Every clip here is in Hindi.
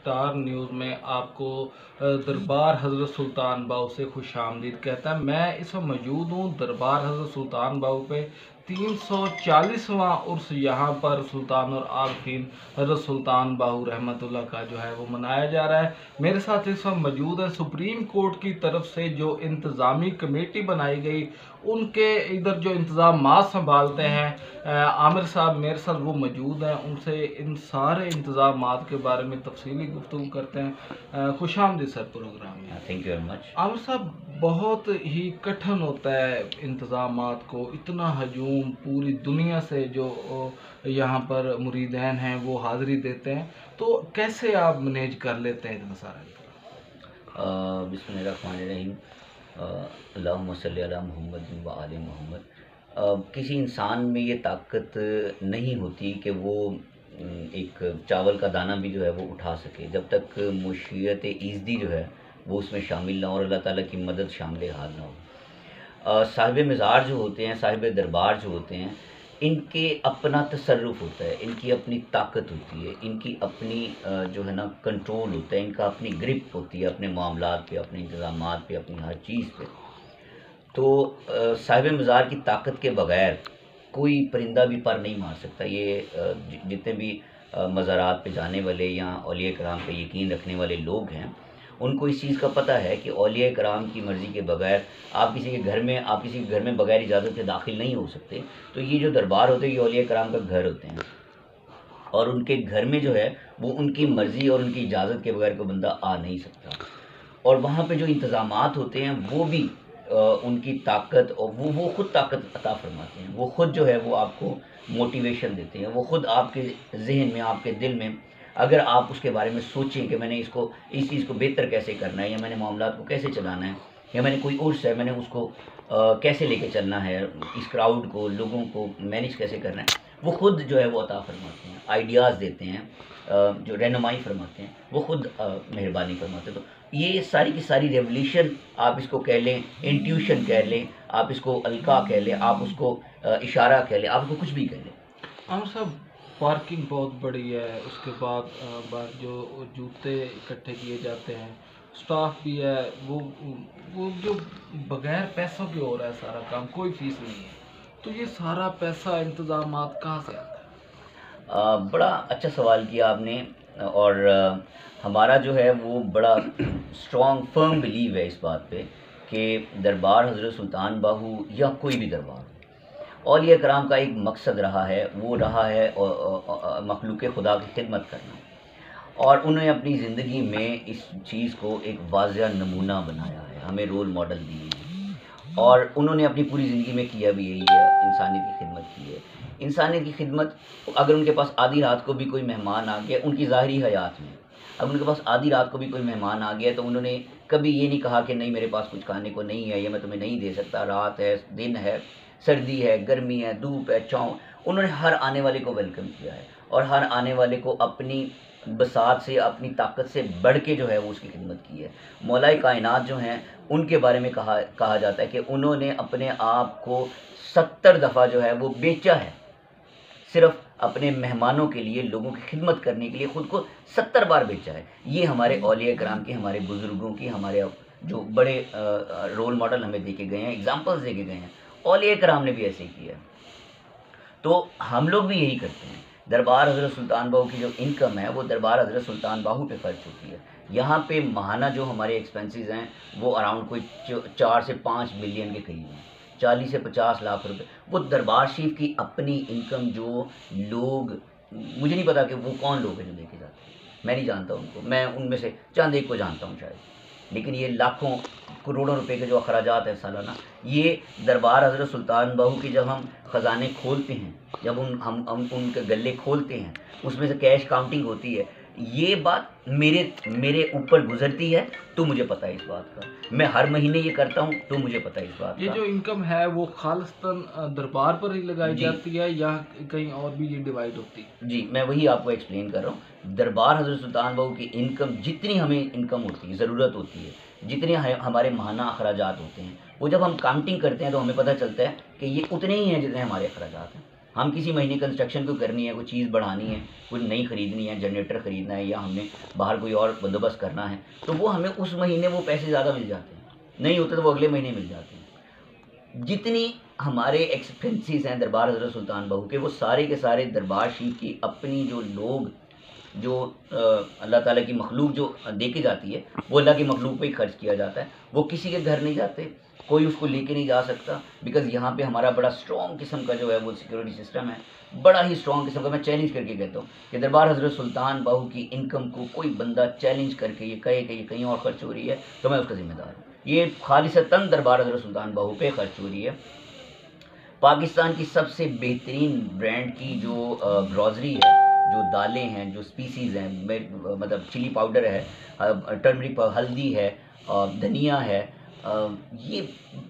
स्टार न्यूज़ में आपको दरबार हज़रत सुल्तान बाहू से खुशामदीद कहता है। मैं इस वक्त मौजूद हूँ दरबार हज़रत सुल्तान बाहू पे 340वां उर्स यहाँ पर सुल्तान और आरफीन हज़रत सुल्तान बाहू रहमतुल्लाह का जो है वो मनाया जा रहा है। मेरे साथ इस वक्त मौजूद है सुप्रीम कोर्ट की तरफ से जो इंतज़ामी कमेटी बनाई गई, उनके इधर जो इंतज़ाम संभालते हैं आमिर साहब मेरे साथ वो मौजूद हैं। उनसे इन सारे इंतज़ाम के बारे में तफसीली गुफ्तगू करते हैं। खुशामदीद सर प्रोग्राम में। Thank you very much. Aamir साहब, बहुत ही कठिन होता है इंतज़ाम को, इतना हजूम पूरी दुनिया से जो यहाँ पर मुरीदैन हैं वो हाज़िरी देते हैं, तो कैसे आप मैनेज कर लेते हैं इतना सारा? बिस्मिल्लाहिर्रहमानिर्रहीम। अल्लाहुम्मा सल्ली अला मुहम्मद व आले मोहम्मद। किसी इंसान में ये ताकत नहीं होती कि वो एक चावल का दाना भी जो है वो उठा सके, जब तक मुशीयत ईज़दी जो है वो उसमें शामिल ना हो और अल्लाह ताला की मदद शामिल हाल ना हो। साहिब मज़ार जो होते हैं, साहिब दरबार जो होते हैं, इनके अपना तसर्रुफ़ होता है, इनकी अपनी ताकत होती है, इनकी अपनी जो है ना कंट्रोल होता है, इनका अपनी ग्रिप होती है अपने मामलात पे, अपने इंतज़ामात पे, अपनी हर चीज़ पे। तो साहिब मज़ार की ताकत के बग़ैर कोई परिंदा भी पर नहीं मार सकता। ये जितने भी मज़ारात पे जाने वाले या औलिया कराम पे यकीन रखने वाले लोग हैं, उनको इस चीज़ का पता है कि औलिया कराम की मर्ज़ी के बग़ैर आप किसी के घर में बग़ैर इजाज़त के दाखिल नहीं हो सकते। तो ये जो दरबार होते हैं, ये औलिया कराम का घर होते हैं, और उनके घर में जो है वो उनकी मर्ज़ी और उनकी इजाज़त के बग़ैर कोई बंदा आ नहीं सकता। और वहाँ पे जो इंतज़ामात होते हैं वो भी उनकी ताकत, और वो खुद ताकत अता फ़रमाते हैं। वो खुद जो है वो आपको मोटिवेशन देते हैं। वो खुद आपके ज़हन में, आपके दिल में, अगर आप उसके बारे में सोचें कि मैंने इस चीज़ को बेहतर कैसे करना है, या मैंने मामलात को कैसे चलाना है, या मैंने कोई उर्स है मैंने उसको कैसे लेके चलना है, इस क्राउड को, लोगों को मैनेज कैसे करना है, वो खुद जो है वो अता फ़रमाते हैं, आइडियाज़ देते हैं, जो रहनुमाई फरमाते हैं, वो खुद मेहरबानी फरमाते हैं। तो ये सारी की सारी रेवोल्यूशन आप इसको कह लें, इंट्यूशन कह लें, आप इसको अलका कह लें, आप उसको इशारा कह लें, आप उसको कुछ भी कह लें। आमिर साहब, पार्किंग बहुत बड़ी है, उसके बाद जो जूते इकट्ठे किए जाते हैं, स्टाफ भी है, वो जो बगैर पैसों के हो रहा है सारा काम, कोई फीस नहीं है, तो ये सारा पैसा इंतजामात कहाँ से आता है? बड़ा अच्छा सवाल किया आपने। और हमारा जो है वो बड़ा स्ट्रॉन्ग फर्म बिलीव है इस बात पे कि दरबार हज़रत सुल्तान बाहू या कोई भी दरबार, औलिया कराम का एक मकसद रहा है, वो रहा है मखलूक खुदा की खिदमत करना, और उन्होंने अपनी ज़िंदगी में इस चीज़ को एक वाज़िया नमूना बनाया है, हमें रोल मॉडल दिए हैं, और उन्होंने अपनी पूरी ज़िंदगी में किया भी यही है, इंसानियत की खिदमत की है। इंसानियत की खिदमत, अगर उनके पास आधी रात को भी कोई मेहमान आ गया उनकी ज़ाहिरी हयात में, अगर उनके पास आधी रात को भी कोई मेहमान आ गया तो उन्होंने कभी ये नहीं कहा कि नहीं मेरे पास कुछ खाने को नहीं है, या मैं तुम्हें नहीं दे सकता, रात है, दिन है, सर्दी है, गर्मी है, धूप है, छाँव। उन्होंने हर आने वाले को वेलकम किया है, और हर आने वाले को अपनी बसात से, अपनी ताकत से बढ़ के जो है वो उसकी खिदमत की है। मौलाए कायनात जो हैं उनके बारे में कहा जाता है कि उन्होंने अपने आप को 70 दफ़ा जो है वो बेचा है, सिर्फ अपने मेहमानों के लिए, लोगों की खिदमत करने के लिए खुद को 70 बार बेचा है। ये हमारे औलिया कराम की, हमारे बुज़ुर्गों की, हमारे जो बड़े रोल मॉडल हमें देके गए हैं, एग्ज़ाम्पल्स देके गए हैं, औलिया कराम ने भी ऐसे ही किया है। तो हम लोग भी यही करते हैं। दरबार हज़रत सुल्तान बाहू की जो इनकम है वो दरबार हज़रत सुल्तान बाहू पे खर्च होती है। यहाँ पे माहाना जो हमारे एक्सपेंसेस हैं वो अराउंड कोई 4 से 5 मिलियन के करीब हैं, 40 से 50 लाख रुपए। वो दरबार शरीफ की अपनी इनकम, जो लोग, मुझे नहीं पता कि वो कौन लोग हैं जो लेके जाते हैं, मैं नहीं जानता उनको, मैं उनमें से चंद एक को जानता हूँ शायद, लेकिन ये लाखों करोड़ों रुपए के जो अखराजात है सालाना, ये दरबार हज़रत सुल्तान बाहू के जब हम ख़जाने खोलते हैं, जब हम उनके गले खोलते हैं, उसमें से कैश काउंटिंग होती है, ये बात मेरे ऊपर गुजरती है, तो मुझे पता है इस बात का। मैं हर महीने ये करता हूँ, तो मुझे पता है इस बात ये का। जो इनकम है वो खालिस्तान दरबार पर ही लगाई जी जाती है या कहीं और भी ये डिवाइड होती है? जी, मैं वही आपको एक्सप्लेन कर रहा हूँ। दरबार हज़रत सुल्तान बाहू की इनकम, जितनी हमें इनकम होती है, ज़रूरत होती है, जितने हमारे माहाना अखराजात होते हैं, वो जब हम काउंटिंग करते हैं तो हमें पता चलता है कि ये उतने ही हैं जितने हमारे अखराजात हैं। हम किसी महीने कंस्ट्रक्शन को करनी है, कोई चीज़ बढ़ानी है, कोई नई खरीदनी है, जनरेटर खरीदना है, या हमने बाहर कोई और बंदोबस्त करना है, तो वो हमें उस महीने वो पैसे ज़्यादा मिल जाते हैं, नहीं होते तो वो अगले महीने मिल जाते हैं। जितनी हमारे एक्सपेंसेस हैं दरबार हज़रत सुल्तान बहू के, वो सारे के सारे दरबार शरीफ की अपनी जो लोग जो अल्लाह ताला की मखलूक जो दे के जाती है, वो अल्लाह की मखलूक पे ही खर्च किया जाता है। वो किसी के घर नहीं जाते, कोई उसको लेके नहीं जा सकता, बिकॉज़ यहाँ पे हमारा बड़ा स्ट्रॉन्ग किस्म का जो है वो सिक्योरिटी सिस्टम है, बड़ा ही स्ट्रॉन्ग किस्म का। मैं चैलेंज करके कहता हूँ कि दरबार हज़रत सुल्तान बहू की इनकम को कोई बंदा चैलेंज करके ये कहे कि ये कहीं और खर्च हो रही है, तो मैं उसका ज़िम्मेदार हूँ। ये खालिसतन दरबार हज़रत सुल्तान बहू पे खर्च हो रही है। पाकिस्तान की सबसे बेहतरीन ब्रांड की जो ग्रॉसरी है, जो दालें हैं, जो स्पीसीज़ हैं, मतलब चिली पाउडर है, टर्मरिक, हल्दी है, धनिया है, ये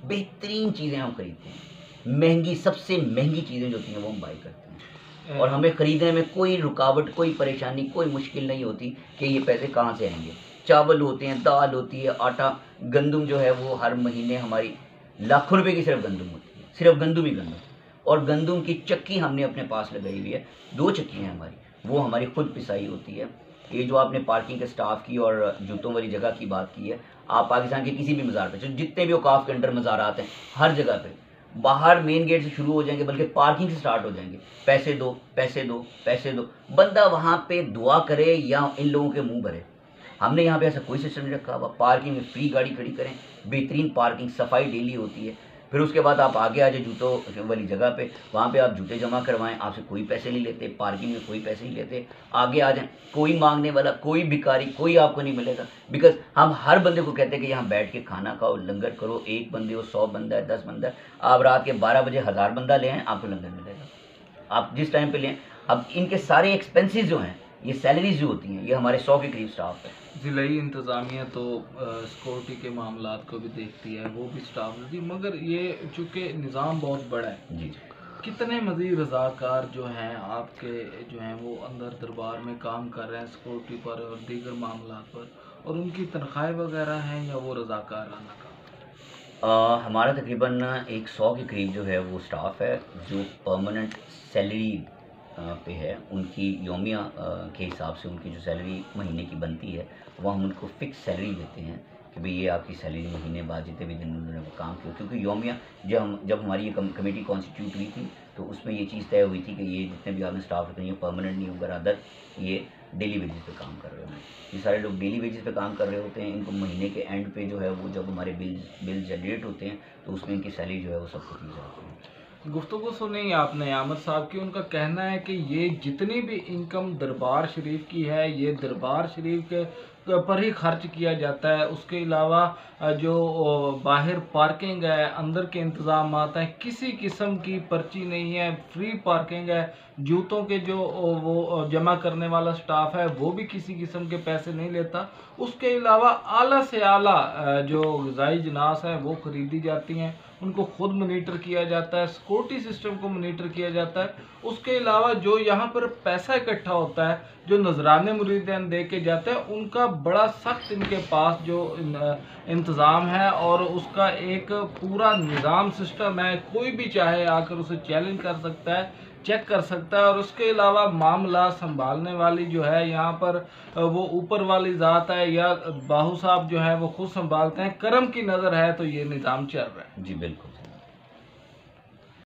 बेहतरीन चीज़ें हम खरीदते हैं। महंगी, सबसे महंगी चीज़ें जो होती हैं वो हम बाई करते हैं, और हमें ख़रीदने में कोई रुकावट, कोई परेशानी, कोई मुश्किल नहीं होती कि ये पैसे कहाँ से आएंगे। चावल होते हैं, दाल होती है, आटा, गंदम जो है वो हर महीने हमारी लाखों रुपए की सिर्फ गंदम होती है, सिर्फ गंदम ही गंदम। और गंदम की चक्की हमने अपने पास लगाई हुई है, 2 चक्की हैं हमारी, वो हमारी खुद पिसाई होती है। ये जो आपने पार्किंग के स्टाफ की और जूतों वाली जगह की बात की है, आप पाकिस्तान के किसी भी मज़ार पे, जितने भी औकाफ के अंडर मज़ारात हैं, हर जगह पे बाहर मेन गेट से शुरू हो जाएंगे, बल्कि पार्किंग से स्टार्ट हो जाएंगे, पैसे दो, पैसे दो, पैसे दो। बंदा वहाँ पे दुआ करे या इन लोगों के मुंह भरे। हमने यहाँ पे ऐसा कोई सिस्टम नहीं रखा हुआ। पार्किंग में फ्री गाड़ी खड़ी करें, बेहतरीन पार्किंग, सफाई डेली होती है। फिर उसके बाद आप आगे आ जाए जूतों वाली जगह पे, वहाँ पे आप जूते जमा करवाएं, आपसे कोई पैसे नहीं लेते, पार्किंग में कोई पैसे नहीं लेते। आगे आ जाएं, कोई मांगने वाला, कोई भिखारी, कोई आपको नहीं मिलेगा, बिकॉज हम हर बंदे को कहते हैं कि यहाँ बैठ के खाना खाओ, लंगर करो। 1 बंदे हो, 100 बंदा है, 10 बंदा है, आप रात के 12 बजे 1000 बंदा ले आएँ, आपको लंगर मिलेगा, आप जिस टाइम पर लें। अब इनके सारे एक्सपेंसेस जो हैं, ये सैलरीज जो होती हैं, ये हमारे 100 के करीब स्टाफ है। ज़िलाई इंतज़ामिया तो सिक्योरिटी के मामलात को भी देखती है, वो भी स्टाफ देती है, मगर ये चूँकि निज़ाम बहुत बड़ा है जी, कितने मज़ीद रज़ाकार जो हैं आपके जो हैं वो अंदर दरबार में काम कर रहे हैं सिक्योरिटी पर और दीगर मामलात पर, और उनकी तनख्वाहें वगैरह हैं या वो रज़ाकाराना काम? हमारा तकरीबन एक 100 के करीब जो है वो स्टाफ है, जो परमानेंट सैलरी पे है। उनकी योमिया के हिसाब से उनकी जो सैलरी महीने की बनती है, वो हम उनको फ़िक्स सैलरी देते हैं कि भाई ये आपकी सैलरी महीने बाद जितने भी दिन उन्होंने वो काम किया। क्योंकि योमिया जब हमारी ये कमेटी कॉन्स्टिट्यूट हुई थी, तो उसमें ये चीज़ तय हुई थी कि ये जितने भी आपने स्टाफ रखते हैं, ये परमानेंट नहीं होगा, अदर ये डेली वेजेस पे काम कर रहे होंगे। ये सारे लोग डेली वेजेस पे काम कर रहे होते हैं। इनको महीने के एंड पे जो है वो, जब हमारे बिल जनरेट होते हैं, तो उसमें इनकी सैलरी जो है वो सबको दी जाती है। गुफ्तगू सुनी आपने आमर साहब की, उनका कहना है कि ये जितनी भी इनकम दरबार शरीफ की है, ये दरबार शरीफ के पर ही खर्च किया जाता है। उसके अलावा जो बाहर पार्किंग है, अंदर के इंतज़ाम हैं, किसी किस्म की पर्ची नहीं है, फ्री पार्किंग है। जूतों के जो वो जमा करने वाला स्टाफ है, वो भी किसी किस्म के पैसे नहीं लेता। उसके अलावा आला से आला जो ग़िज़ाई जिनास हैं वो ख़रीदी जाती हैं, उनको खुद मॉनिटर किया जाता है, सिक्योरिटी सिस्टम को मॉनिटर किया जाता है। उसके अलावा जो यहाँ पर पैसा इकट्ठा होता है, जो नजराने मुरीदान दे के जाते हैं, उनका बड़ा सख्त इनके पास जो इंतज़ाम है और उसका एक पूरा निज़ाम सिस्टम है। कोई भी चाहे आकर उसे चैलेंज कर सकता है, चेक कर सकता है। और उसके अलावा मामला संभालने वाली जो है यहाँ पर वो ऊपर वाली ज़ात है, या बाहू साहब जो है वो खुद संभालते हैं। करम की नज़र है तो ये निज़ाम चल रहा है। जी बिल्कुल।